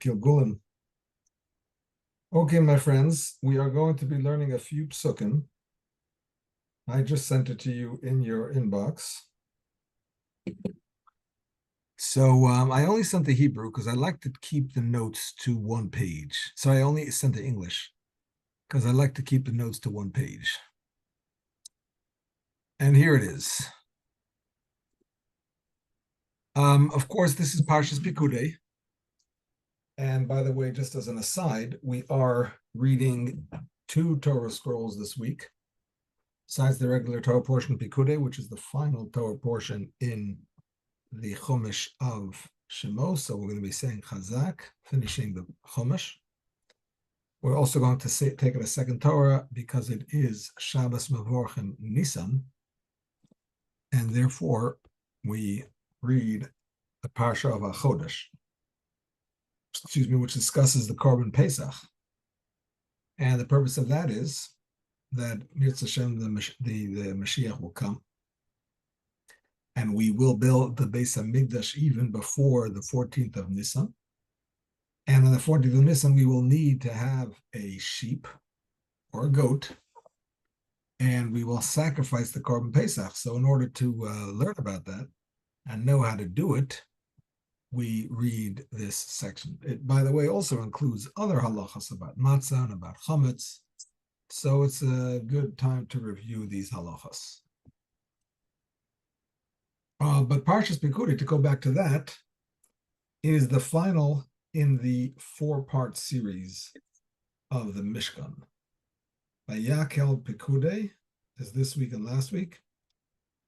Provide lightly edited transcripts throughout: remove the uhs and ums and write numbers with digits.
Gilgulim. Okay, my friends, we are going to be learning a few psukim. I just sent it to you in your inbox. So I only sent the Hebrew because I like to keep the notes to one page. So I only sent the English because I like to keep the notes to one page. And here it is. Of course, this is Parshas Pikudei. And by the way, just as an aside, we are reading 2 Torah scrolls this week, besides the regular Torah portion of Pikudei, which is the final Torah portion in the Chumash of Shemos. So we're going to be saying Chazak, finishing the Chumash. We're also going to take it a second Torah because it is Shabbos Mevorchim Nisan, and therefore we read the Parsha of HaChodesh, which discusses the Korban Pesach. And the purpose of that is that Yitzchok Hashem, the Mashiach will come, and we will build the Beis HaMikdash even before the 14th of Nisan. And on the 14th of Nisan, we will need to have a sheep or a goat, and we will sacrifice the Korban Pesach. So in order to learn about that and know how to do it, we read this section. It, by the way, also includes other halachas about matzah and about chametz. So it's a good time to review these halachas. But Parshas Pikudei, to go back to that, is the final in the 4-part series of the Mishkan. Vayakel Pikudei is this week and last week.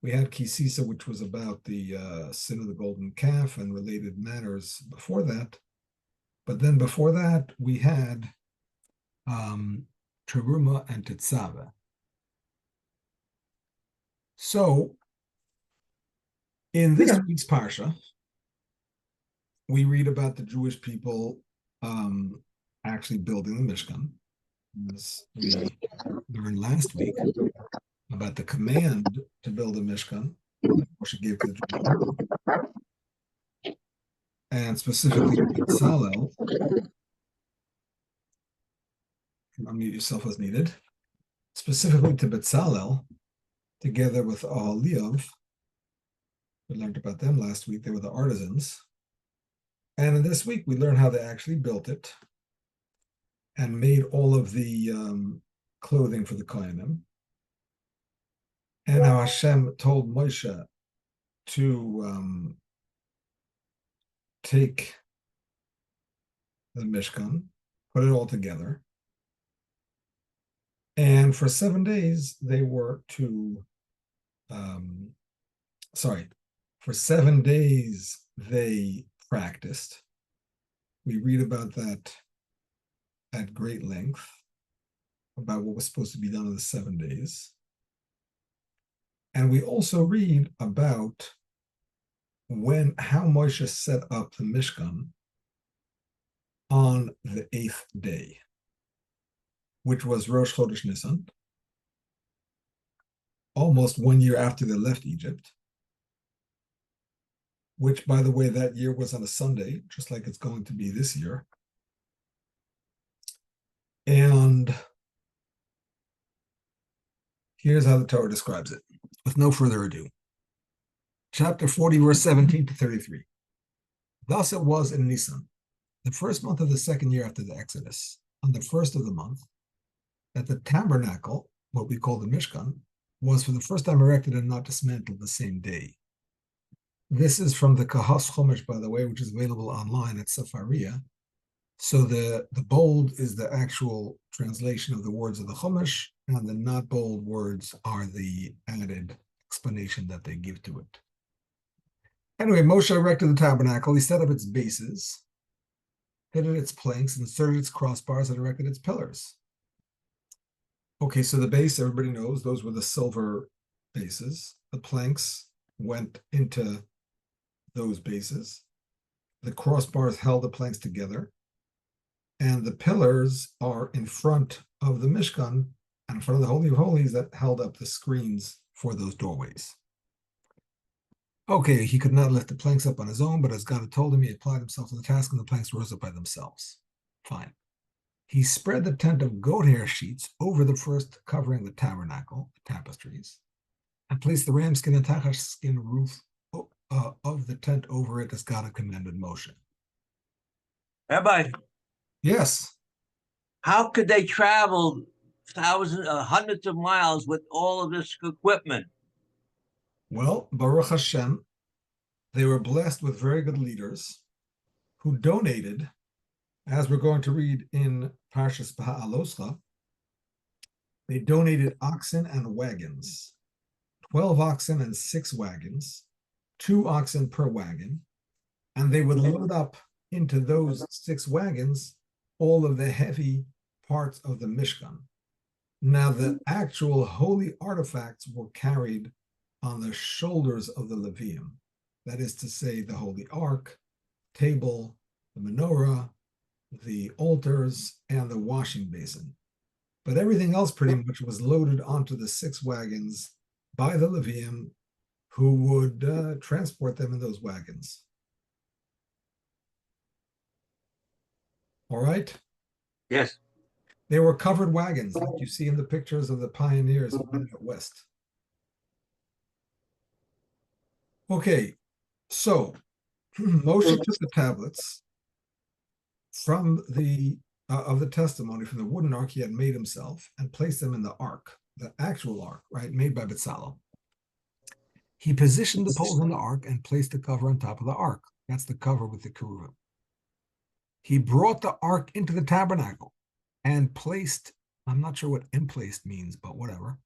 We had Kisisa, which was about the sin of the golden calf and related matters before that. But then before that, we had Teruma and Tetzaveh. So in this week's Parsha, we read about the Jewish people actually building the Mishkan. As we learned last week about the command to build a Mishkan, Moshe gave to the Jewish people, and specifically to Betzalel. Unmute yourself as needed. Specifically to Betzalel, together with Aholiav. We learned about them last week. They were the artisans. And in this week, we learned how they actually built it and made all of the clothing for the Kohanim. And how Hashem told Moshe to take the Mishkan, put it all together. And for 7 days, they were to, for 7 days, they practiced. We read about that at great length, about what was supposed to be done in the 7 days. And we also read about how Moshe set up the Mishkan on the 8th day, which was Rosh Chodesh Nisan, almost 1 year after they left Egypt, which, by the way, that year was on a Sunday, just like it's going to be this year. And here's how the Torah describes it, with no further ado. Chapter 40, verse 17 to 33. Thus it was in Nisan, the first month of the 2nd year after the Exodus, on the 1st of the month, that the tabernacle, what we call the Mishkan, was for the first time erected and not dismantled the same day. This is from the Kahas Chumash, by the way, which is available online at Safaria. So the bold is the actual translation of the words of the Chumash, and the not bold words are the added explanation that they give to it. Anyway, Moshe erected the tabernacle. He set up its bases, fitted its planks, inserted its crossbars, and erected its pillars. Okay, so the base, everybody knows, those were the silver bases. The planks went into those bases. The crossbars held the planks together. And the pillars are in front of the Mishkan and in front of the Holy of Holies that held up the screens for those doorways. Okay, he could not lift the planks up on his own, but as God had told him, he applied himself to the task, and the planks rose up by themselves. Fine. He spread the tent of goat hair sheets over the first covering the tabernacle, the tapestries, and placed the ram skin and tachash skin roof of the tent over it as God had commanded Moshe. Rabbi, Yes. how could they travel thousands, hundreds of miles with all of this equipment? Well, Baruch Hashem, they were blessed with very good leaders who donated, as we're going to read in Parshas Ba'aloscha, they donated oxen and wagons, 12 oxen and 6 wagons, 2 oxen per wagon, and they would load up into those 6 wagons all of the heavy parts of the Mishkan. Now, the actual holy artifacts were carried on the shoulders of the Leviim. That is to say, the holy ark, table, the menorah, the altars, and the washing basin. But everything else pretty much was loaded onto the 6 wagons by the Leviim, who would transport them in those wagons. All right? Yes. They were covered wagons, like you see in the pictures of the pioneers who went out west. Okay, so Moshe took the tablets from the of the testimony from the wooden ark he had made himself and placed them in the ark, the actual ark, right, made by Bezalel. He positioned the poles on the ark and placed the cover on top of the ark. That's the cover with the kerubim. He brought the ark into the tabernacle and placed, I'm not sure what emplaced means, but whatever,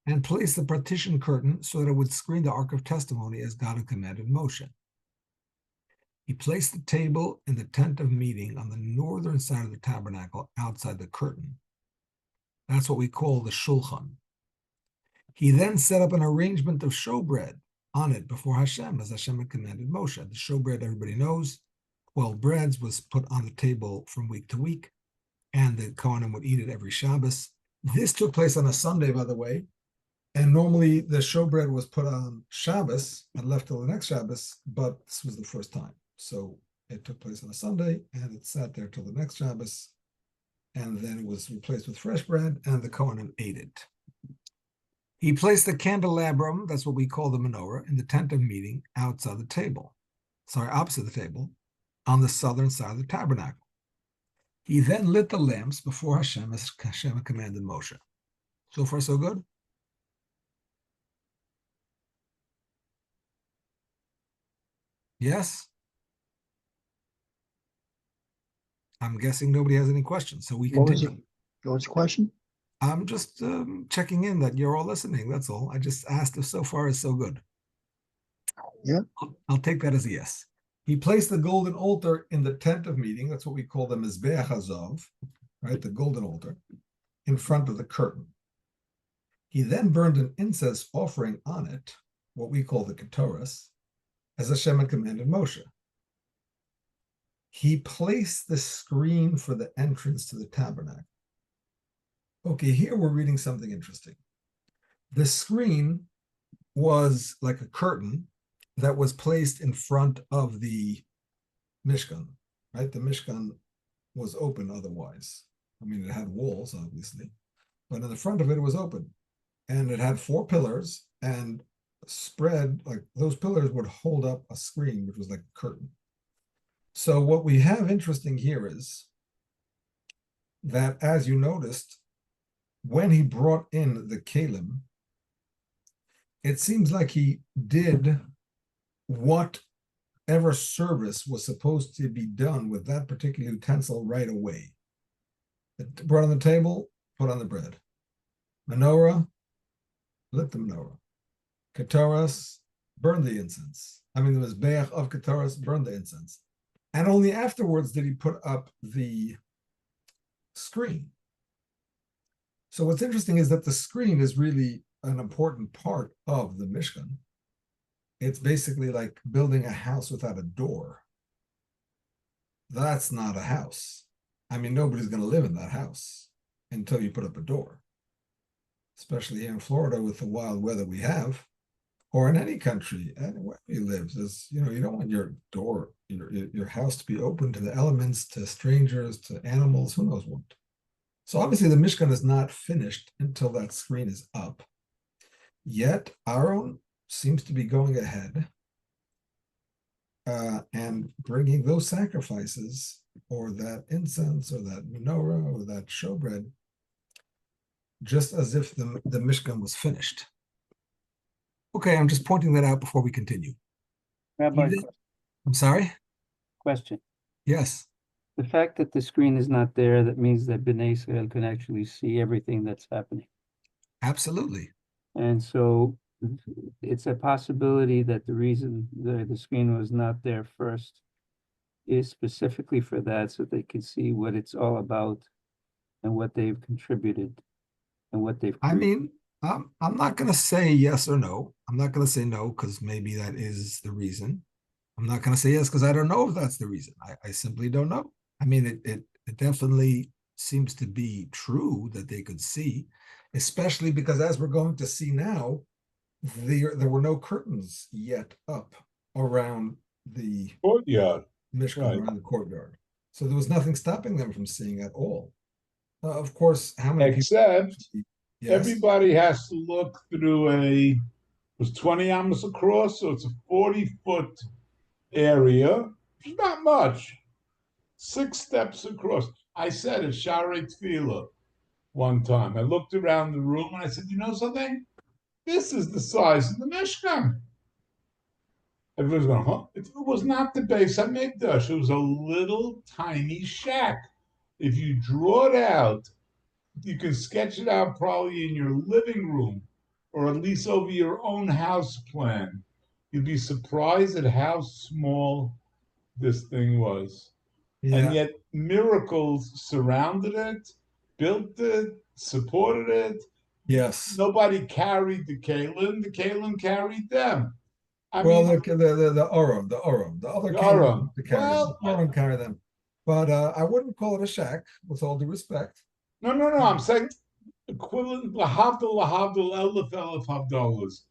and placed the partition curtain so that it would screen the ark of testimony as God had commanded Moshe. He placed the table in the tent of meeting on the northern side of the tabernacle outside the curtain. That's what we call the shulchan. He then set up an arrangement of showbread on it before Hashem, as Hashem had commanded Moshe. The showbread, everybody knows, 12 breads was put on the table from week to week, and the Kohanim would eat it every Shabbos. This took place on a Sunday, by the way, and normally the showbread was put on Shabbos and left till the next Shabbos, but this was the first time. So it took place on a Sunday, and it sat there till the next Shabbos, and then it was replaced with fresh bread, and the Kohanim ate it. He placed the candelabrum, that's what we call the menorah, in the tent of meeting outside the table, opposite the table, on the southern side of the tabernacle. He then lit the lamps before Hashem, as Hashem commanded Moshe. So far, so good? Yes? I'm guessing nobody has any questions, so we continue. What was the question? I'm just checking in that you're all listening, that's all. I just asked if so far is so good. Yeah. I'll take that as a yes. He placed the golden altar in the tent of meeting, that's what we call the Mizbeach Hazov, right, the golden altar, in front of the curtain. He then burned an incense offering on it, what we call the Ketoras, as Hashem had commanded Moshe. He placed the screen for the entrance to the tabernacle. Okay, here we're reading something interesting. The screen was like a curtain that was placed in front of the Mishkan, right? The Mishkan was open otherwise. I mean, it had walls, obviously, but in the front of it, it was open. And it had 4 pillars, and spread, like those pillars would hold up a screen, which was like a curtain. So what we have interesting here is that, as you noticed, when he brought in the kalim, it seems like he did whatever service was supposed to be done with that particular utensil right away. It brought on the table, put on the bread. Menorah, lit the menorah. Ketoras, burned the incense. I mean, the Mizbeach of Ketoras burned the incense. And only afterwards did he put up the screen. So what's interesting is that the screen is really an important part of the Mishkan. It's basically like building a house without a door. That's not a house. I mean, nobody's going to live in that house until you put up a door. Especially here in Florida with the wild weather we have. or in any country, anywhere he lives, is you don't want your door, your house to be open to the elements, to strangers, to animals, who knows what. So obviously the Mishkan is not finished until that screen is up. Yet Aaron seems to be going ahead and bringing those sacrifices, or that incense, or that menorah, or that showbread, just as if the Mishkan was finished. Okay, I'm just pointing that out before we continue. Rabbi, I'm sorry? question. Yes. The fact that the screen is not there, that means that Bnei Israel can actually see everything that's happening. Absolutely. And so it's a possibility that the reason the screen was not there first is specifically for that, so they can see what it's all about and what they've contributed and what they've I created. mean, I'm not going to say yes or no. I'm not going to say no because maybe that is the reason. I'm not going to say yes because I don't know if that's the reason. I simply don't know. I mean, it definitely seems to be true that they could see, especially because, as we're going to see now, there were no curtains yet up around the Courtyard. Mishkan, Right. around the courtyard. So there was nothing stopping them from seeing at all. Of course, how many Except people? Yes. everybody has to look through it was 20 amas across, so it's a 40-foot area. It's not much. 6 steps across. I said at Sharei Tefillah one time. I looked around the room and I said, you know something? This is the size of the Mishkan. Everyone's going, huh? It was not the Beis HaMikdash. It was a little tiny shack. If you draw it out, you can sketch it out probably in your living room or at least over your own house plan. You'd be surprised at how small this thing was. Yeah. And yet miracles surrounded it, built it, supported it. Yes. Nobody carried the Kalim carried them. The Orim, the other The Kalim Aron. to carry Well, them. Orim carry them. But I wouldn't call it a shack, with all due respect. no, I'm saying equivalent, lahavdil, elef havdalas.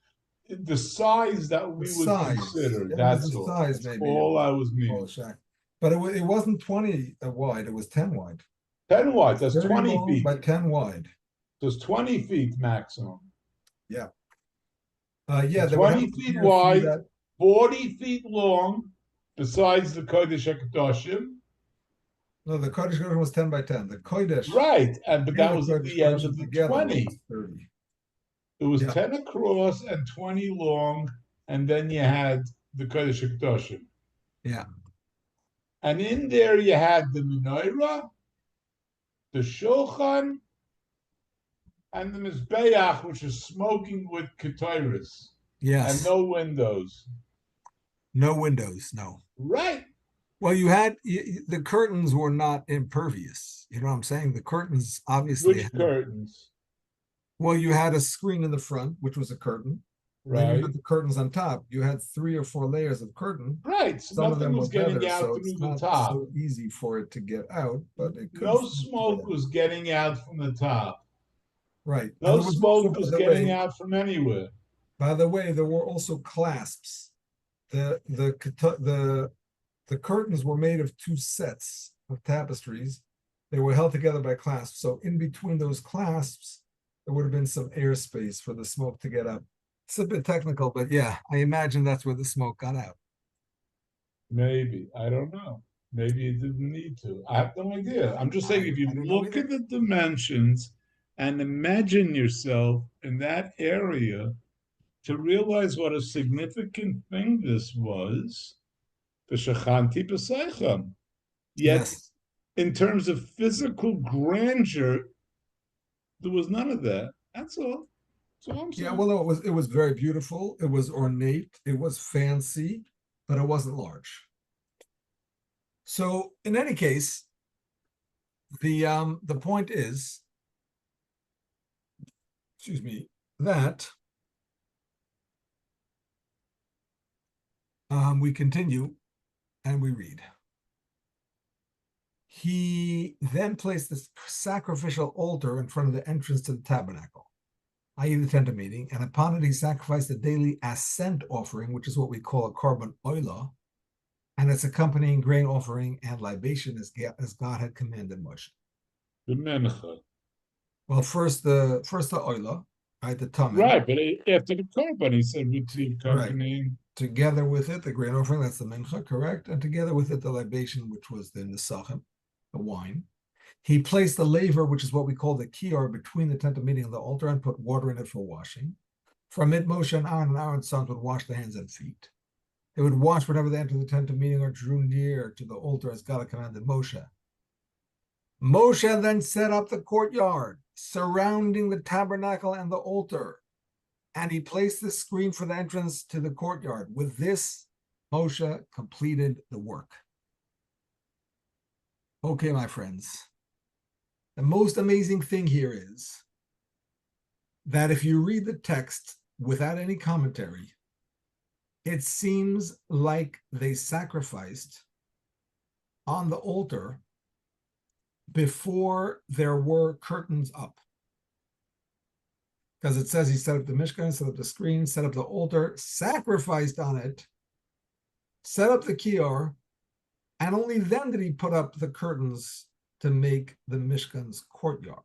The size that we The would size. consider, It that's was the all. size, That's maybe. all I was Call meaning. a shack. But it wasn't 20 wide, it was 10 wide. 10 wide, that's 30 20 long feet. by 10 wide. There's 20 feet maximum. Yeah. There 20 feet wide, 40 feet long, besides the Kodesh HaKadoshim. No, the Kodesh Kodesh was 10 by 10. The Kodesh. Right, but and that was at Kodesh the end Kodesh of the together 20. was 30. It was Yeah. 10 across and 20 long, and then you had the Kodesh HaKadoshim. Yeah. And in there you had the menorah, the shulchan, and the mizbeach, which is smoking with ketoris. Yes. And no windows. No windows, no. Right. Well, you had the curtains were not impervious. You know what I'm saying? The curtains obviously. Which curtains? Well, you had a screen in the front, which was a curtain. Then you Right. had the curtains on top. You had 3 or 4 layers of curtain. Right. So Some of nothing them was were getting better, out so through it's the not top. so easy for it to get out, but it could. No smoke was getting out from the top. Right. No And there smoke also, was by the getting way, out from anywhere. By the way, there were also clasps. The curtains were made of 2 sets of tapestries. They were held together by clasps. So in between those clasps, there would have been some airspace for the smoke to get up. It's a bit technical, but yeah, I imagine that's where the smoke got out. Maybe. I don't know. Maybe it didn't need to. I have no idea. I'm just saying, if you I don't know look either. at the dimensions and imagine yourself in that area to realize what a significant thing this was, v'shachanti b'seicham. Yet, Yes. in terms of physical grandeur, there was none of that. That's all. That's all I'm saying. Yeah, well, it was very beautiful. It was ornate. It was fancy, but it wasn't large. So in any case, the point is, excuse me, that we continue and we read. He then placed this sacrificial altar in front of the entrance to the tabernacle. i.e. the tent of meeting, and upon it he sacrificed a daily ascent offering, which is what we call a korban oila, and its accompanying grain offering and libation as God had commanded Moshe. The mincha. Well, first the oila, right, the tamid. Right, but after the korban, he said with the accompanying. Together with it, the grain offering, that's the mincha, correct? And together with it, the libation, which was the nisachim, the wine. He placed the laver, which is what we call the kior, between the tent of meeting and the altar, and put water in it for washing. From it, Moshe and Aaron's sons would wash the hands and feet. They would wash whenever they entered the tent of meeting or drew near to the altar as God had commanded Moshe. Moshe then set up the courtyard surrounding the tabernacle and the altar, and he placed the screen for the entrance to the courtyard. With this, Moshe completed the work. Okay, my friends. The most amazing thing here is that if you read the text without any commentary, it seems like they sacrificed on the altar before there were curtains up. Because it says he set up the Mishkan, set up the screen, set up the altar, sacrificed on it, set up the kior, and only then did he put up the curtains to make the Mishkan's courtyard.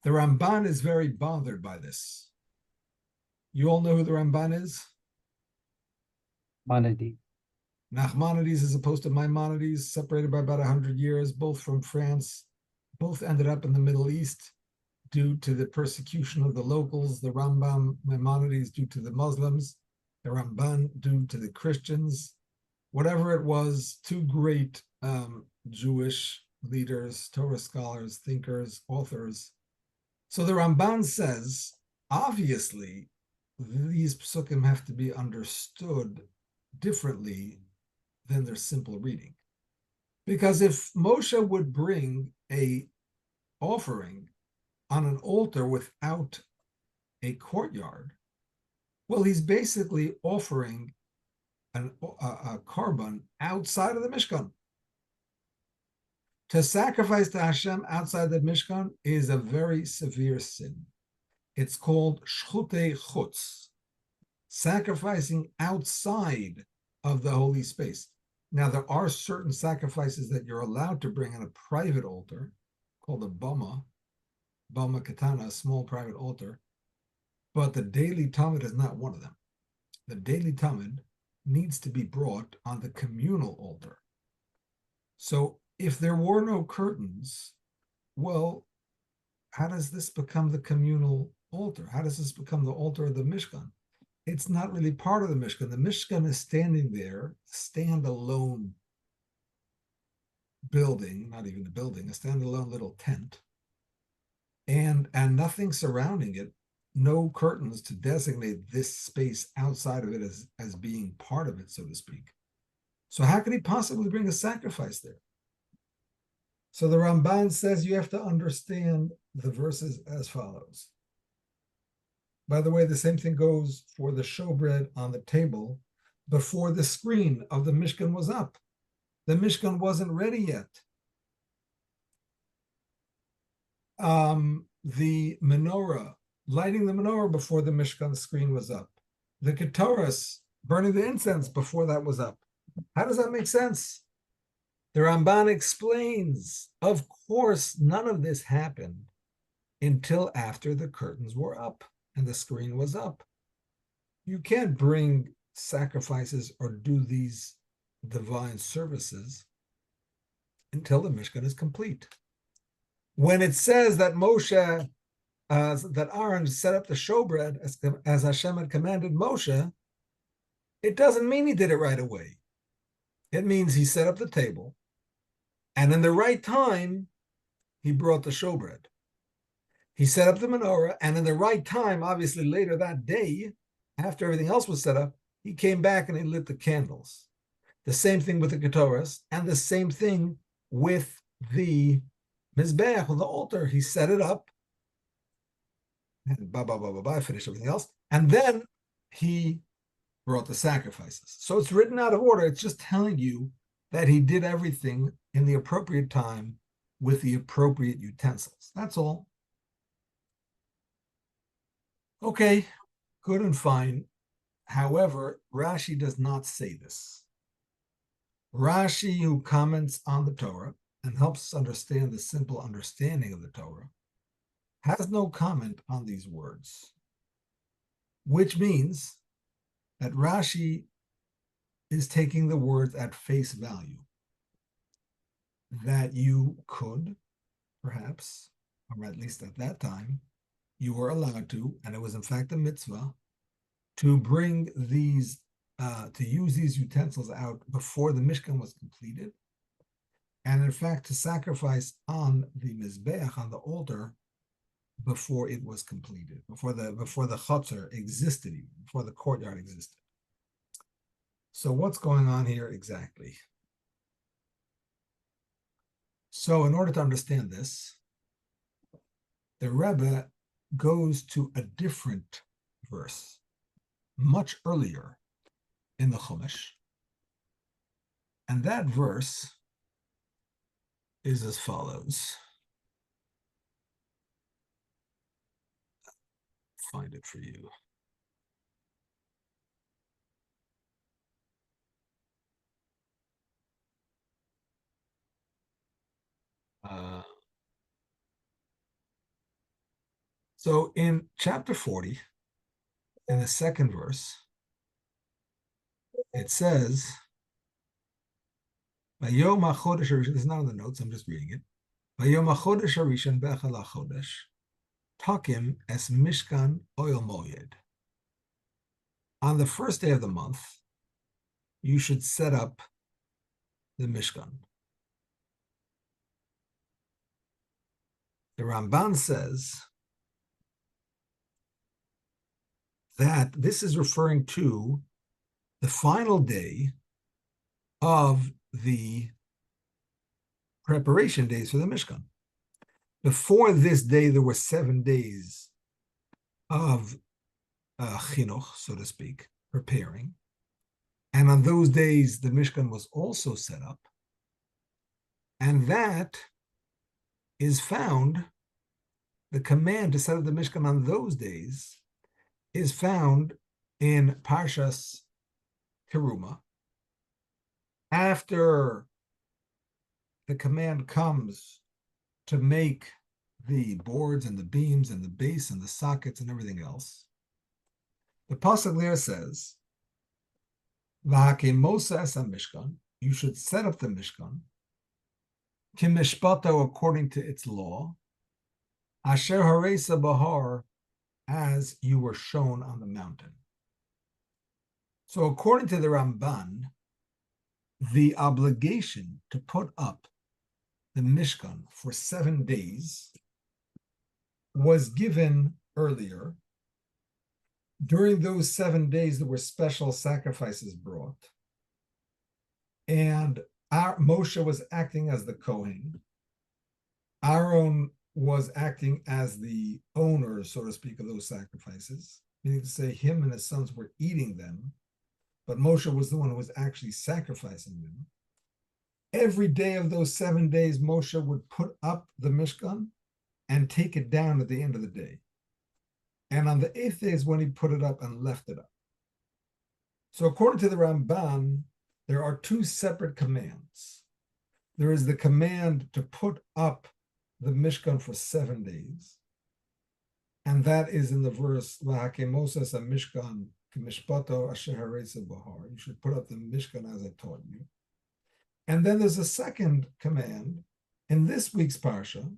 The Ramban is very bothered by this. You all know who the Ramban is? Maimonides. Nachmanides as opposed to Maimonides, separated by about 100 years, both from France. Both ended up in the Middle East due to the persecution of the locals. The Rambam, Maimonides, due to the Muslims. The Ramban, due to the Christians. Whatever it was, two great Jewish leaders, Torah scholars, thinkers, authors. So the Ramban says, obviously, these psukim have to be understood differently than their simple reading. Because if Moshe would bring a offering on an altar without a courtyard, well, he's basically offering a korban outside of the Mishkan. To sacrifice to Hashem outside the Mishkan is a very severe sin. It's called shchutei chutz, sacrificing outside of the holy space. Now, there are certain sacrifices that you're allowed to bring on a private altar called a bama katana, a small private altar, but the daily tamid is not one of them. The daily tamid needs to be brought on the communal altar. So if there were no curtains, well, how does this become the communal altar? How does this become the altar of the Mishkan? It's not really part of the Mishkan. The Mishkan is standing there, standalone building, not even a building, a standalone little tent, and nothing surrounding it, no curtains to designate this space outside of it as being part of it, so to speak. So how could he possibly bring a sacrifice there? So the Ramban says you have to understand the verses as follows. By the way, the same thing goes for the showbread on the table before the screen of the Mishkan was up. The Mishkan wasn't ready yet. The menorah, lighting the menorah before the Mishkan screen was up. The Ketores, burning the incense before that was up. How does that make sense? The Ramban explains, of course, none of this happened until after the curtains were up and the screen was up. You can't bring sacrifices or do these divine services until the Mishkan is complete. When it says that Moshe, that Aaron set up the showbread as Hashem had commanded Moshe, it doesn't mean he did it right away. It means he set up the table, and in the right time, he brought the showbread. He set up the menorah, and in the right time, obviously later that day, after everything else was set up, he came back and he lit the candles. The same thing with the Ketores, and the same thing with the Mizbeach, with the altar. He set it up, and finished everything else, and then he brought the sacrifices. So it's written out of order. It's just telling you that he did everything in the appropriate time with the appropriate utensils. That's all. Okay, good and fine. However, Rashi does not say this. Rashi, who comments on the Torah and helps us understand the simple understanding of the Torah, has no comment on these words, which means that Rashi is taking the words at face value, that you could, perhaps, or at least at that time, you were allowed to, and it was in fact a mitzvah, to bring these, to use these utensils out before the Mishkan was completed, and in fact to sacrifice on the Mizbeach, on the altar, before it was completed, before the chutzner existed, even, before the courtyard existed. So what's going on here exactly? So in order to understand this, the Rebbe goes to a different verse, much earlier in the Chumash, and that verse is as follows. Find it for you. So in chapter 40, in the second verse, it says, Vayom HaChodesh HaRishon, this is not in the notes, I'm just reading it. Vayom HaChodesh HaRishon B'echal HaChodesh, Takim es Mishkan Oil Moyed. On the first day of the month, you should set up the Mishkan. The Ramban says that this is referring to the final day of the preparation days for the Mishkan. Before this day, there were 7 days of chinuch, so to speak, preparing. And on those days, the Mishkan was also set up. And that is found, the command to set up the Mishkan on those days is found in Parshas Teruma. After the command comes to make the boards and the beams and the base and the sockets and everything else, the pasuk there says, "V'hakimosa es Mishkan," you should set up the Mishkan, kimishpato, according to its law, asher haresa bahar, as you were shown on the mountain. So according to the Ramban, the obligation to put up the Mishkan for 7 days was given earlier. During those 7 days, there were special sacrifices brought. And Moshe was acting as the Kohen. Aaron was acting as the owner, so to speak, of those sacrifices, meaning to say him and his sons were eating them, but Moshe was the one who was actually sacrificing them. Every day of those 7 days, Moshe would put up the Mishkan and take it down at the end of the day. And on the 8th day is when he put it up and left it up. So according to the Ramban, there are 2 separate commands. There is the command to put up the Mishkan for 7 days. And that is in the verse, V'hakemosas ha-Mishkan k'mishpato asher haresa bahar. You should put up the Mishkan as I taught you. And then there's a second command in this week's parsha,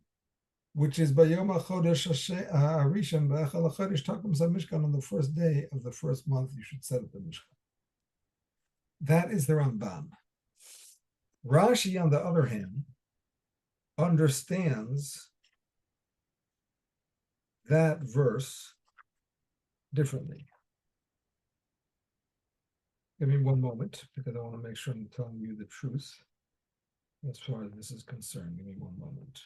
which is Bayom HaChodesh HaRishon B'echal HaChodesh Takum HaMishkan, on the first day of the first month, you should set up the Mishkan. That is the Ramban. Rashi, on the other hand, understands that verse differently. Give me one moment, because I want to make sure I'm telling you the truth as far as this is concerned. Give me one moment.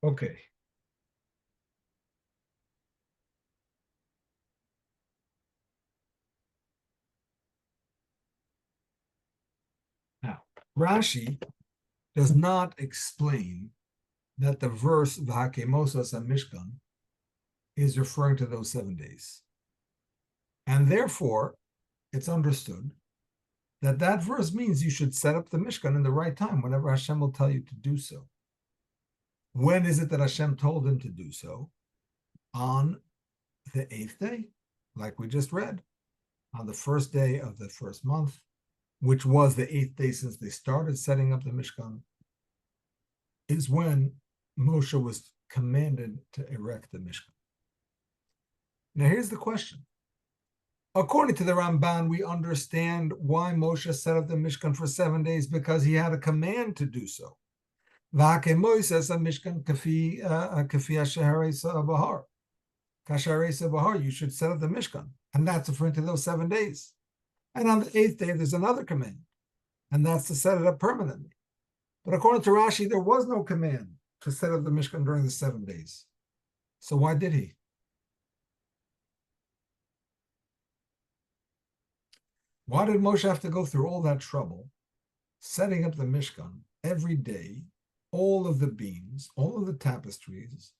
Okay. Now, Rashi does not explain that the verse V'hakemosas HaMishkan is referring to those 7 days. And therefore, it's understood that that verse means you should set up the Mishkan in the right time, whenever Hashem will tell you to do so. When is it that Hashem told him to do so? On the 8th day, like we just read, on the first day of the first month, which was the 8th day since they started setting up the Mishkan, is when Moshe was commanded to erect the Mishkan. Now here's the question. According to the Ramban, we understand why Moshe set up the Mishkan for 7 days, because he had a command to do so. You should set up the Mishkan, and that's referring to those 7 days. And on the 8th day, there's another command, and that's to set it up permanently. But according to Rashi, there was no command to set up the Mishkan during the 7 days. So why did he? Why did Moshe have to go through all that trouble, setting up the Mishkan every day, all of the beams, all of the tapestries,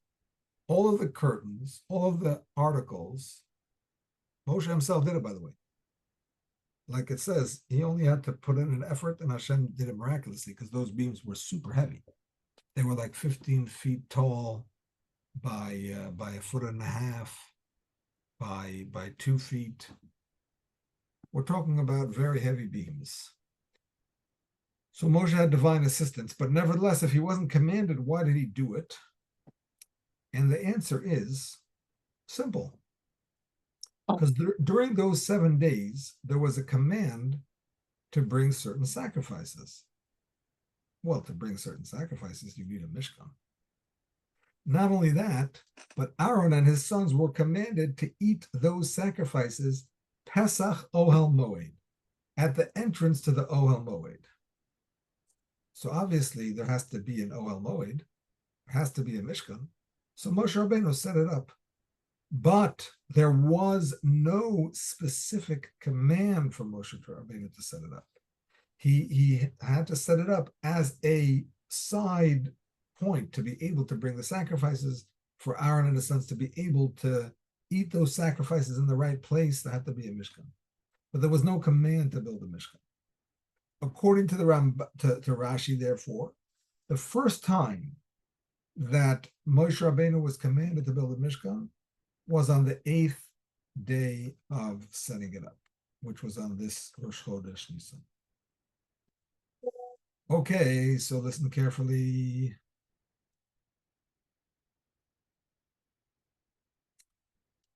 all of the curtains, all of the articles? Moshe himself did it, by the way. Like it says, he only had to put in an effort, and Hashem did it miraculously, because those beams were super heavy. They were like 15 feet tall by a foot and a half, by 2 feet. We're talking about very heavy beams. So Moshe had divine assistance, but nevertheless, if he wasn't commanded, why did he do it? And the answer is simple. Because during those 7 days, there was a command to bring certain sacrifices. Well, to bring certain sacrifices, you need a Mishkan. Not only that, but Aaron and his sons were commanded to eat those sacrifices Pesach Ohel Moed, at the entrance to the Ohel Moed. So obviously there has to be an Ohel Moed, there has to be a Mishkan. So Moshe Rabbeinu set it up. But there was no specific command from Moshe Rabbeinu to set it up. He had to set it up as a side point to be able to bring the sacrifices, for Aaron and his sons to be able to eat those sacrifices in the right place. There had to be a Mishkan. But there was no command to build a Mishkan. According to the to Rashi, therefore, the first time that Moshe Rabbeinu was commanded to build a Mishkan was on the 8th day of setting it up, which was on this Rosh Chodesh Nisan. Okay, so listen carefully.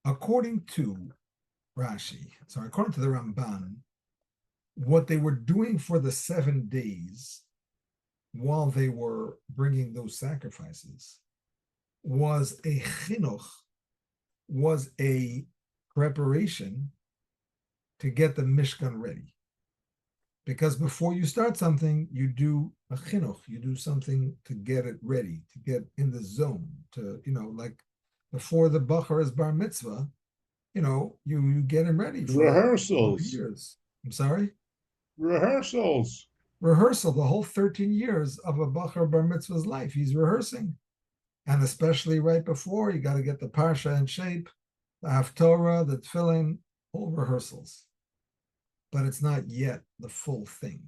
According to according to the Ramban, what they were doing for the 7 days while they were bringing those sacrifices was a chinuch, was a preparation to get the Mishkan ready. Because before you start something, you do a chinuch, you do something to get it ready, to get in the zone, to, like before the Bachar is bar mitzvah, you get him ready for rehearsals. Years. I'm sorry? Rehearsals. Rehearsal, the whole 13 years of a Bachar bar mitzvah's life, he's rehearsing. And especially right before, you got to get the Parsha in shape, the Haftorah, the Tefillin, all rehearsals. But it's not yet the full thing.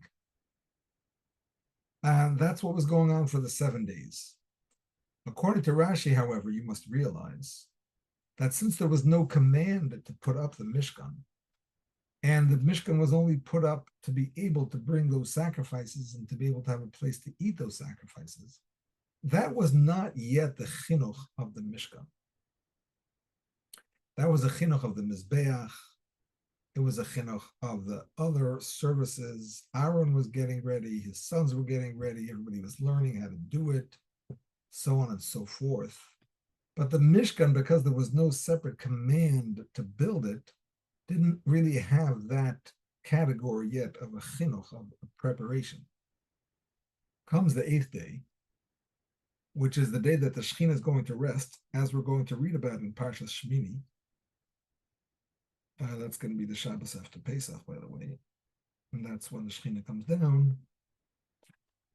And that's what was going on for the 7 days. According to Rashi, however, you must realize that since there was no command to put up the Mishkan, and the Mishkan was only put up to be able to bring those sacrifices and to be able to have a place to eat those sacrifices, that was not yet the chinuch of the Mishkan. That was a chinuch of the Mizbeach. It was a chinuch of the other services. Aaron was getting ready. His sons were getting ready. Everybody was learning how to do it, so on and so forth. But the Mishkan, because there was no separate command to build it, didn't really have that category yet of a chinuch, of preparation. Comes the 8th day, which is the day that the Shekhinah is going to rest, as we're going to read about in Parshas Shmini. That's going to be the Shabbos after Pesach, by the way. And that's when the Shekhinah comes down.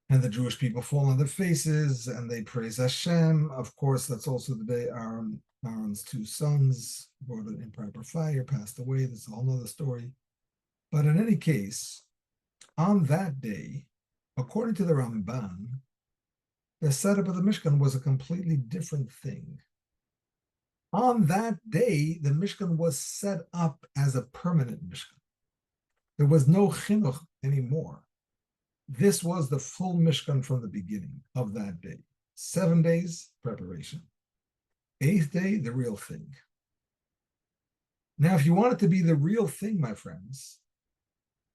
And the Jewish people fall on their faces and they praise Hashem. Of course, that's also the day Aaron's two sons brought an improper fire, passed away. That's a whole other story. But in any case, on that day, according to the Ramban, the setup of the Mishkan was a completely different thing. On that day, the Mishkan was set up as a permanent Mishkan. There was no chinuch anymore. This was the full Mishkan from the beginning of that day. 7 days, preparation. 8th day, the real thing. Now, if you want it to be the real thing, my friends,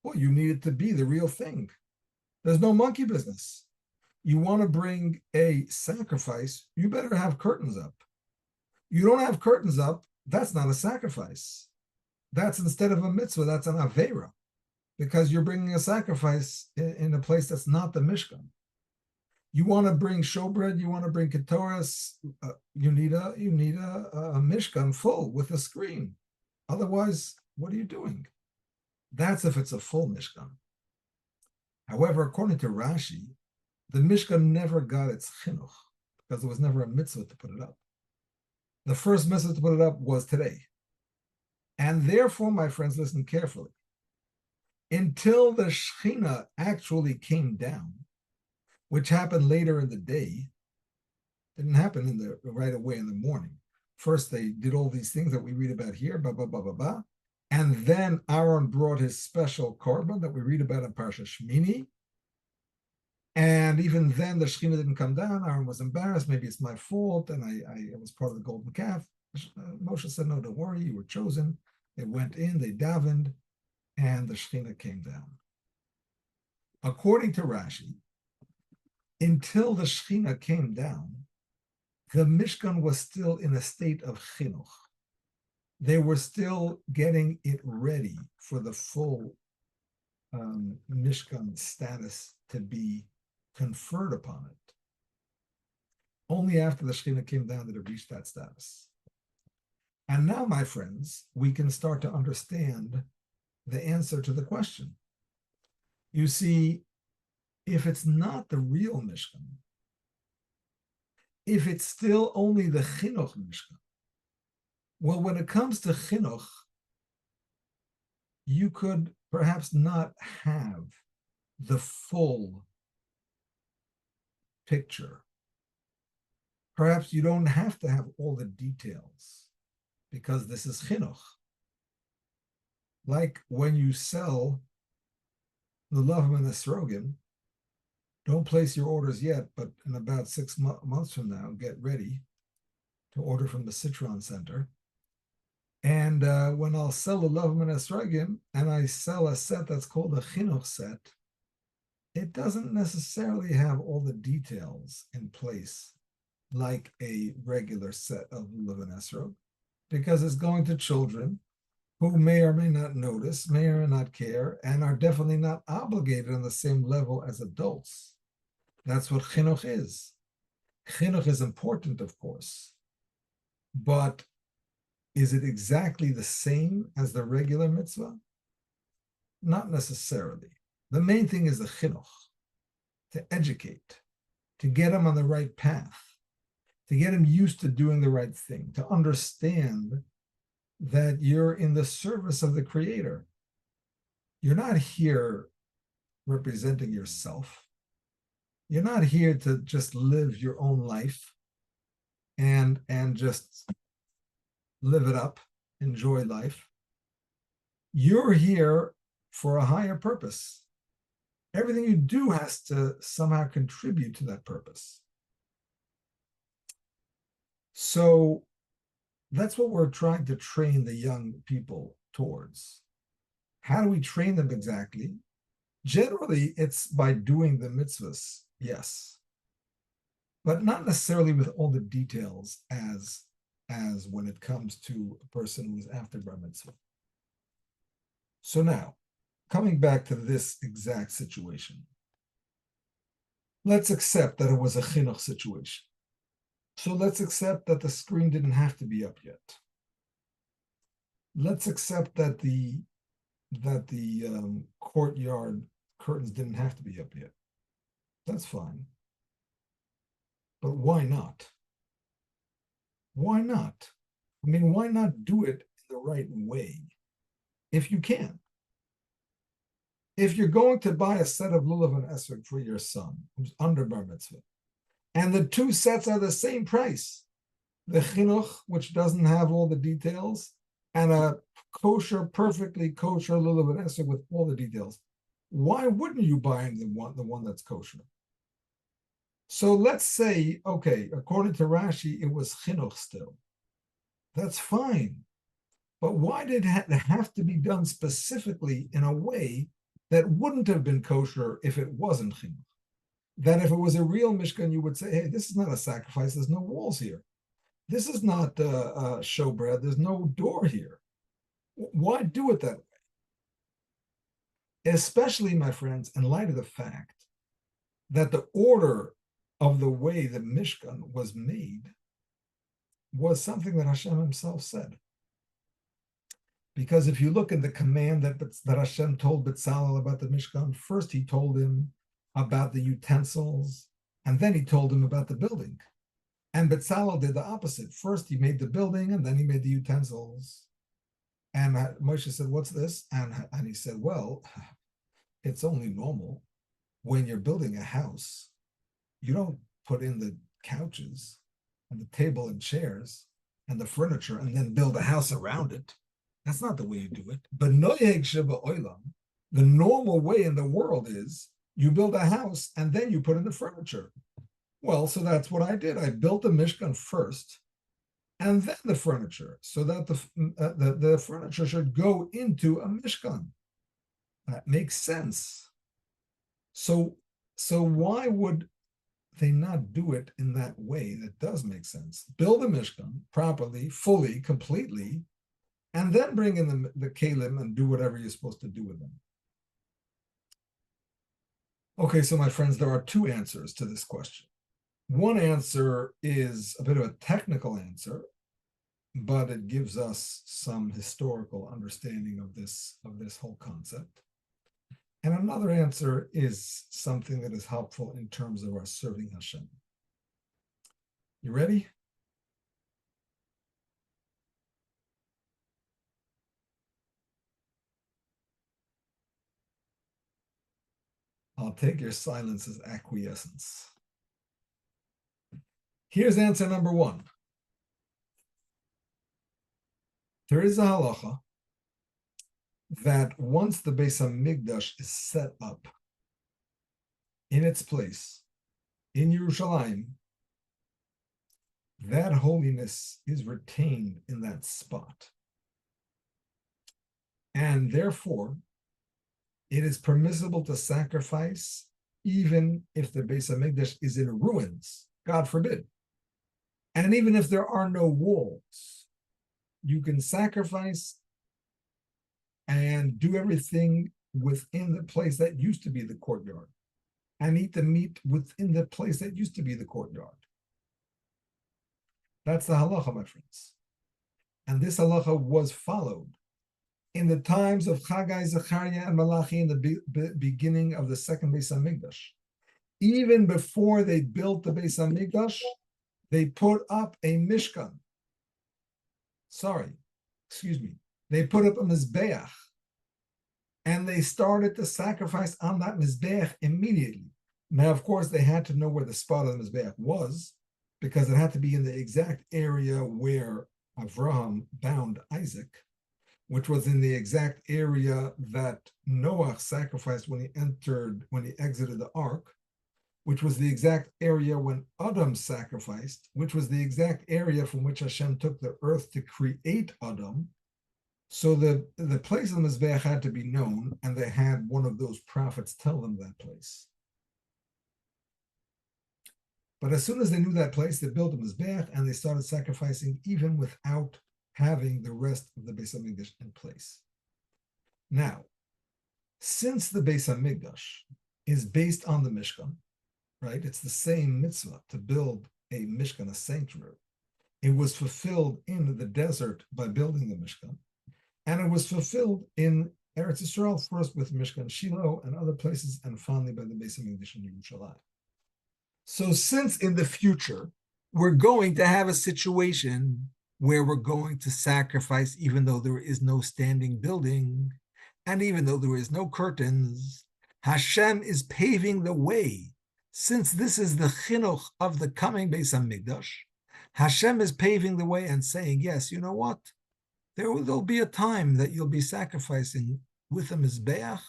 well, you need it to be the real thing. There's no monkey business. You want to bring a sacrifice, you better have curtains up. You don't have curtains up, that's not a sacrifice. That's instead of a mitzvah, that's an aveira, because you're bringing a sacrifice in a place that's not the Mishkan. You want to bring showbread, you want to bring ketoras, you need a Mishkan full with a screen. Otherwise, what are you doing? That's if it's a full Mishkan. However, according to Rashi, the Mishkan never got its chinuch because there was never a mitzvah to put it up. The first mitzvah to put it up was today. And therefore, my friends, listen carefully. Until the Shekhinah actually came down, which happened later in the day, didn't happen right away in the morning. First, they did all these things that we read about here, and then Aaron brought his special korban that we read about in Parsha Shmini. And even then, the Shekhinah didn't come down. Aaron was embarrassed. Maybe it's my fault, and I was part of the golden calf. Moshe said, no, don't worry, you were chosen. They went in, they davened, and the Shekhinah came down. According to Rashi, until the Shekhinah came down, the Mishkan was still in a state of chinuch. They were still getting it ready for the full Mishkan status to be conferred upon it. Only after the Shekhinah came down did it reach that status. And now, my friends, we can start to understand the answer to the question. You see, if it's not the real Mishkan, if it's still only the Chinuch Mishkan, well, when it comes to Chinuch, you could perhaps not have the full picture. Perhaps you don't have to have all the details because this is Chinuch. Like when you sell the Levi and the Esrogim, don't place your orders yet, but in about 6 months from now, get ready to order from the Citron Center. And when I'll sell the Levi and Esrogim, and I sell a set that's called a Chinuch set, it doesn't necessarily have all the details in place like a regular set of Levi and Esrog, because it's going to children who may or may not notice, may or may not care, and are definitely not obligated on the same level as adults. That's what chinuch is. Chinuch is important, of course, but is it exactly the same as the regular mitzvah? Not necessarily. The main thing is the chinuch, to educate, to get them on the right path, to get them used to doing the right thing, to understand that you're in the service of the Creator. You're not here representing yourself. You're not here to just live your own life and just live it up, enjoy life. You're here for a higher purpose. Everything you do has to somehow contribute to that purpose. So that's what we're trying to train the young people towards. How do we train them exactly? Generally, it's by doing the mitzvahs, yes, but not necessarily with all the details as when it comes to a person who's after bar mitzvah. So now, coming back to this exact situation, let's accept that it was a chinuch situation. So let's accept that the screen didn't have to be up yet. Let's accept that the courtyard curtains didn't have to be up yet. That's fine. But why not? Why not? I mean, why not do it in the right way if you can? If you're going to buy a set of lulav and esrog for your son who's under bar mitzvah, and the two sets are the same price, the chinuch, which doesn't have all the details, and a kosher, perfectly kosher lulav and esrog with all the details, why wouldn't you buy him the one that's kosher? So let's say, okay, according to Rashi, it was chinuch still. That's fine. But why did it have to be done specifically in a way that wouldn't have been kosher if it wasn't chinuch? That if it was a real mishkan, you would say, hey, this is not a sacrifice. There's no walls here. This is not showbread. There's no door here. Why do it that way? Especially, my friends, in light of the fact that the order of the way the Mishkan was made was something that Hashem himself said. Because if you look at the command that Hashem told Betzalel about the Mishkan, first he told him about the utensils, and then he told him about the building. And Betzalel did the opposite. First he made the building, and then he made the utensils. And Moshe said, what's this? And he said, well, it's only normal. When you're building a house, you don't put in the couches and the table and chairs and the furniture and then build a house around it. That's not the way you do it. But the normal way in the world is you build a house and then you put in the furniture. Well, so that's what I did. I built the Mishkan first and then the furniture, so that the furniture should go into a Mishkan. That makes sense. So why would they not do it in that way? That does make sense. Build a Mishkan properly, fully, completely, and then bring in the kalim and do whatever you're supposed to do with them. Okay, so my friends, there are two answers to this question. One answer is a bit of a technical answer, but it gives us some historical understanding of this whole concept. And another answer is something that is helpful in terms of our serving Hashem. You ready? I'll take your silence as acquiescence. Here's answer number one. There is a halacha that once the Beis HaMikdash is set up in its place in Yerushalayim, that holiness is retained in that spot. And therefore, it is permissible to sacrifice even if the Beis HaMikdash is in ruins, God forbid. And even if there are no walls, you can sacrifice and do everything within the place that used to be the courtyard and eat the meat within the place that used to be the courtyard. That's the halacha, my friends. And this halacha was followed in the times of Chagai, Zechariah, and Malachi in the beginning of the second Beis HaMikdash. Even before they built the Beis HaMikdash, they put up a Mishkan. They put up a Mizbeach. And they started to sacrifice on that Mizbeach immediately. Now, of course, they had to know where the spot of the Mizbeach was, because it had to be in the exact area where Avraham bound Isaac, which was in the exact area that Noah sacrificed when he exited the ark, which was the exact area when Adam sacrificed, which was the exact area from which Hashem took the earth to create Adam. So the place of the Mizbeach had to be known, and they had one of those prophets tell them that place. But as soon as they knew that place, they built a Mizbeach and they started sacrificing even without having the rest of the Beis HaMikdash in place. Now, since the Beis HaMikdash is based on the Mishkan, right? It's the same mitzvah to build a Mishkan, a sanctuary. It was fulfilled in the desert by building the Mishkan, and it was fulfilled in Eretz Yisrael first with Mishkan Shiloh and other places, and finally by the Beis HaMikdash in Yerushalayim. So since in the future, we're going to have a situation where we're going to sacrifice, even though there is no standing building, and even though there is no curtains, Hashem is paving the way. Since this is the chinuch of the coming Beis HaMikdash, Hashem is paving the way and saying, yes, you know what? There'll be a time that you'll be sacrificing with a mizbeach,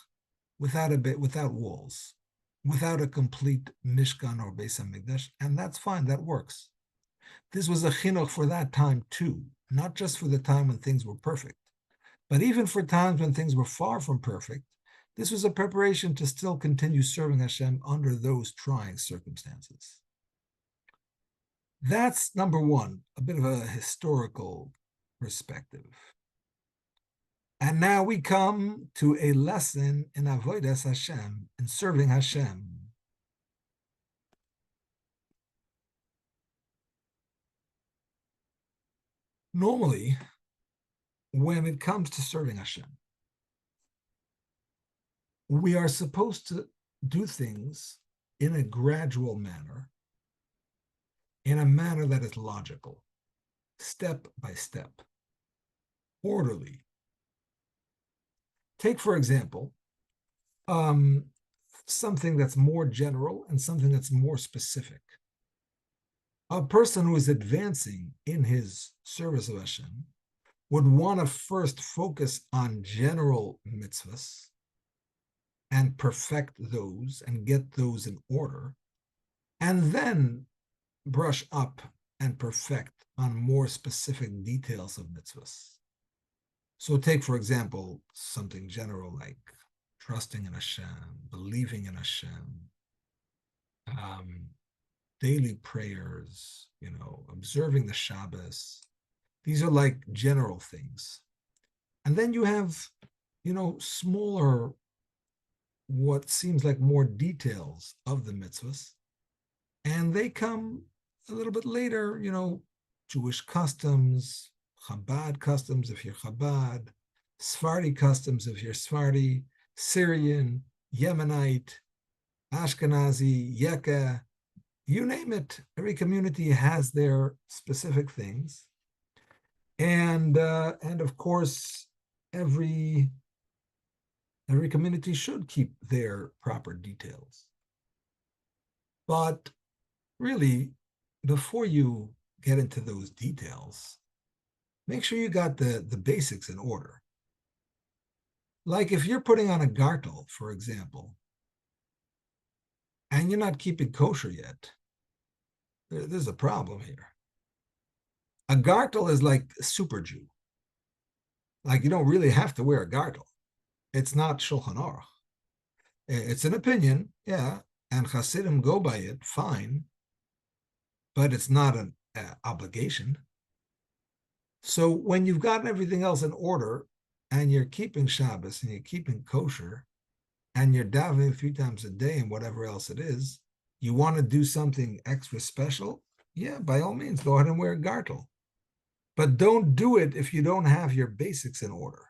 without walls, without a complete Mishkan or Beis HaMikdash, and that's fine, that works. This was a chinuch for that time too, not just for the time when things were perfect, but even for times when things were far from perfect. This was a preparation to still continue serving Hashem under those trying circumstances. That's number one, a bit of a historical perspective. And now we come to a lesson in Avodas Hashem, in serving Hashem. Normally, when it comes to serving Hashem, we are supposed to do things in a gradual manner, in a manner that is logical, step by step, orderly. Take, for example, something that's more general and something that's more specific. A person who is advancing in his service of Hashem would want to first focus on general mitzvahs and perfect those and get those in order, and then brush up and perfect on more specific details of mitzvahs. So take, for example, something general like trusting in Hashem, believing in Hashem, daily prayers, observing the Shabbos. These are like general things. And then you have, smaller, what seems like more details of the mitzvahs. And they come a little bit later, Jewish customs, Chabad customs if you're Chabad, Sephardi customs if you're Sephardi, Syrian, Yemenite, Ashkenazi, Yeka, you name it. Every community has their specific things. And of course, every community should keep their proper details. But really, before you get into those details, make sure you got the basics in order. Like if you're putting on a gartel, for example, and you're not keeping kosher yet, there's a problem here. A gartel is like a super Jew. Like you don't really have to wear a gartel. It's not Shulchan Aruch. It's an opinion, yeah, and Hasidim go by it, fine, but it's not an obligation. So when you've gotten everything else in order, and you're keeping Shabbos, and you're keeping kosher, and you're davening 3 times a day, and whatever else it is, you want to do something extra special? Yeah, by all means, go ahead and wear a gartel. But don't do it if you don't have your basics in order.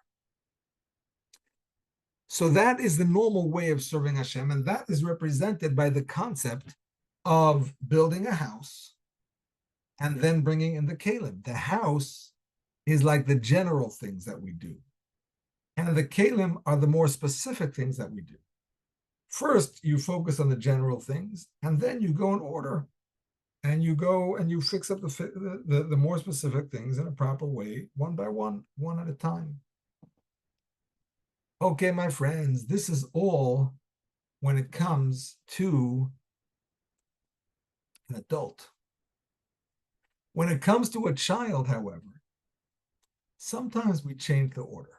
So that is the normal way of serving Hashem, and that is represented by the concept of building a house and then bringing in the kelim. The house is like the general things that we do, and the kelim are the more specific things that we do. First, you focus on the general things, and then you go in order, and you go and you fix up the more specific things in a proper way, one by one, one at a time. Okay, my friends, this is all when it comes to an adult. When it comes to a child, however, sometimes we change the order.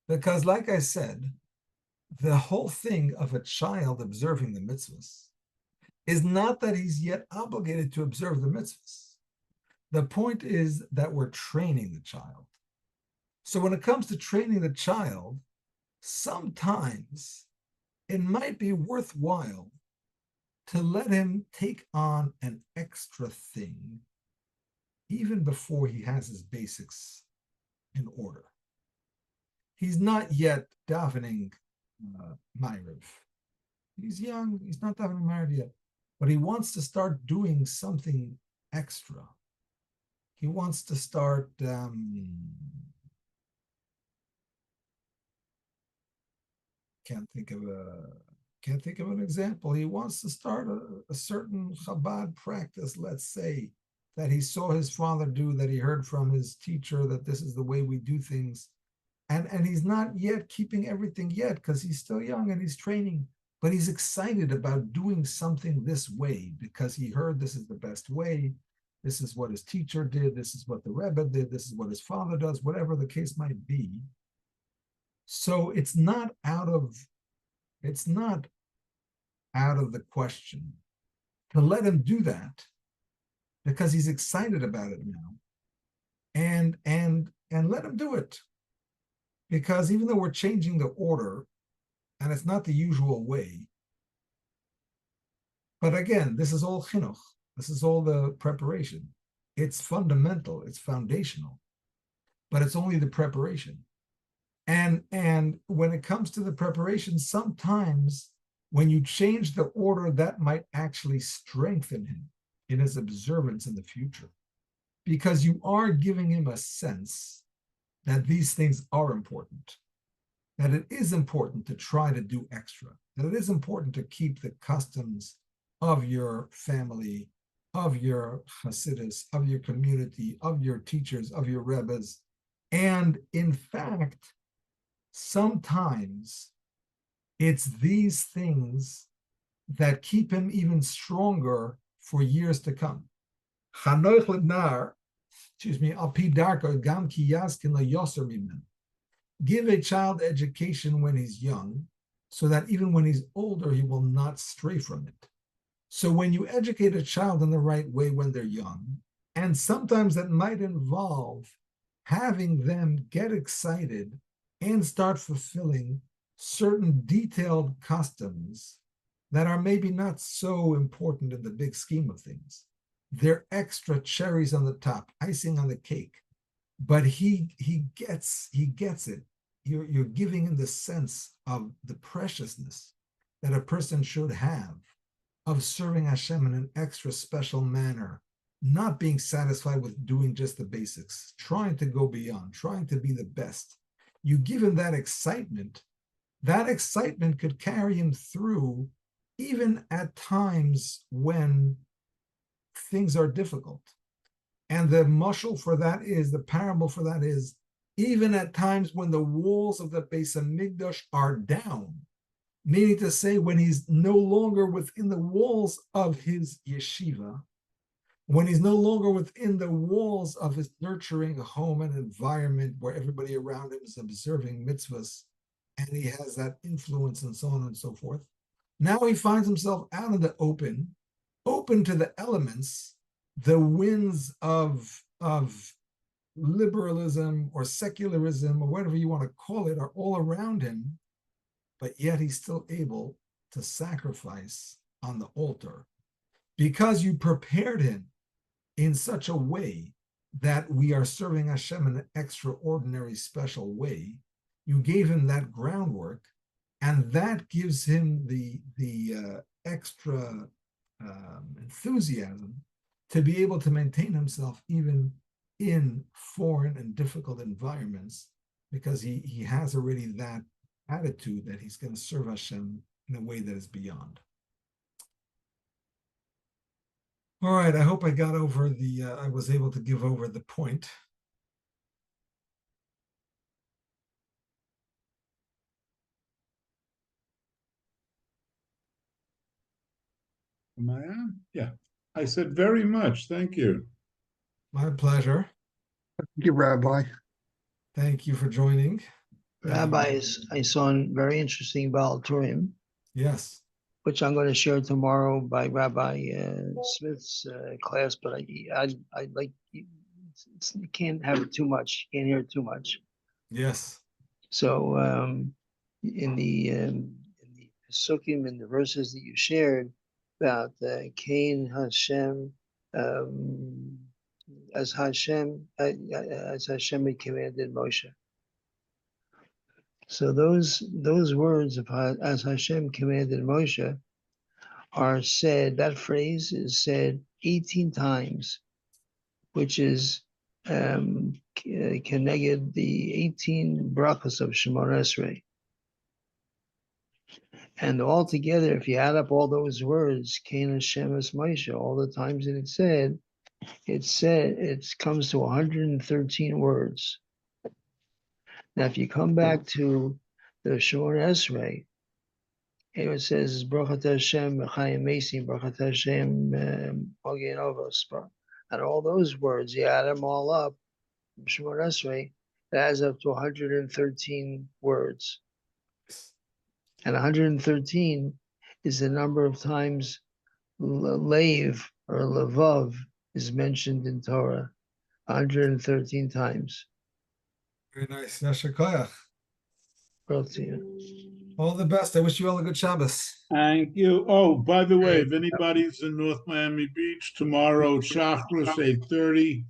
Because like I said, the whole thing of a child observing the mitzvahs is not that he's yet obligated to observe the mitzvahs. The point is that we're training the child. So when it comes to training the child, sometimes it might be worthwhile to let him take on an extra thing even before he has his basics in order. He's not yet davening Ma'ariv. He's young, he's not davening Ma'ariv yet, but he wants to start doing something extra. He wants to start can't think of an example. He wants to start a certain Chabad practice, let's say, that he saw his father do, that he heard from his teacher, that this is the way we do things. And he's not yet keeping everything yet because he's still young and he's training, but he's excited about doing something this way because he heard this is the best way. This is what his teacher did. This is what the Rebbe did. This is what his father does, whatever the case might be. So it's not out of the question to let him do that because he's excited about it now, and let him do it. Because even though we're changing the order, and it's not the usual way, but again, this is all chinuch. This is all the preparation. It's fundamental. It's foundational, but it's only the preparation. And when it comes to the preparation, sometimes when you change the order, that might actually strengthen him in his observance in the future, because you are giving him a sense that these things are important, that it is important to try to do extra, that it is important to keep the customs of your family, of your Hasidus, of your community, of your teachers, of your Rebbes. And in fact, sometimes it's these things that keep him even stronger for years to come. Chanoich l'nar, al pi darko gam ki yazkin layoser mimen. Give a child education when he's young, so that even when he's older, he will not stray from it. So when you educate a child in the right way when they're young, and sometimes that might involve having them get excited and start fulfilling certain detailed customs that are maybe not so important in the big scheme of things. They're extra cherries on the top, icing on the cake. But he gets it. You're giving him the sense of the preciousness that a person should have of serving Hashem in an extra special manner, not being satisfied with doing just the basics, trying to go beyond, trying to be the best. You give him that excitement could carry him through even at times when things are difficult. And the mashal for that is, the parable for that is, even at times when the walls of the Beis Hamikdash are down, meaning to say when he's no longer within the walls of his yeshiva, when he's no longer within the walls of his nurturing home and environment where everybody around him is observing mitzvahs, and he has that influence and so on and so forth. Now he finds himself out in the open to the elements, the winds of liberalism or secularism or whatever you want to call it are all around him, but yet he's still able to sacrifice on the altar because you prepared him in such a way that we are serving Hashem in an extraordinary special way. You gave him that groundwork, and that gives him the extra enthusiasm to be able to maintain himself even in foreign and difficult environments, because he has already that attitude that he's going to serve Hashem in a way that is beyond. All right, I hope I got over I was able to give over the point. Am I on? Yeah. I said very much. Thank you. My pleasure. Thank you, Rabbi. Thank you for joining. Rabbis, I saw a very interesting Baal Turim, Yes. which I'm going to share tomorrow by Rabbi Smith's class, but I like, you can't have it too much. You can't hear it too much. Yes. So in the Pesukim and the verses that you shared, about Cain Hashem, as Hashem had commanded Moshe. So those words of as Hashem commanded Moshe are said. That phrase is said 18 times, which is connected the 18 brachas of Shemon Esrei. And altogether, if you add up all those words, Cain Hashem as Moshe, all the times that it comes to 113 words. Now, if you come back to the Shemon Esrei, it says Brachat Hashem Mechayim Mesim, Brachat Hashem Mogen Ovos, and all those words, you add them all up, Shemon Esrei, it adds up to 113 words. And 113 is the number of times Leiv or Levav is mentioned in Torah. 113 times. Very nice. Yasher Koyach. Brought to you. All the best. I wish you all a good Shabbos. Thank you. Oh, by the way, if anybody's in North Miami Beach tomorrow, Chakras 8:30.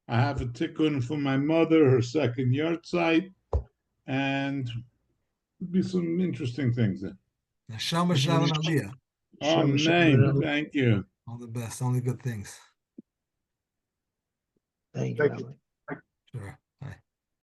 I have a tikkun for my mother, her second yahrzeit, and be some interesting things there. Neshama Shalom Aliyah. Amen. Thank you. All the best. Only good things. Thank you, Rabbi. Sure.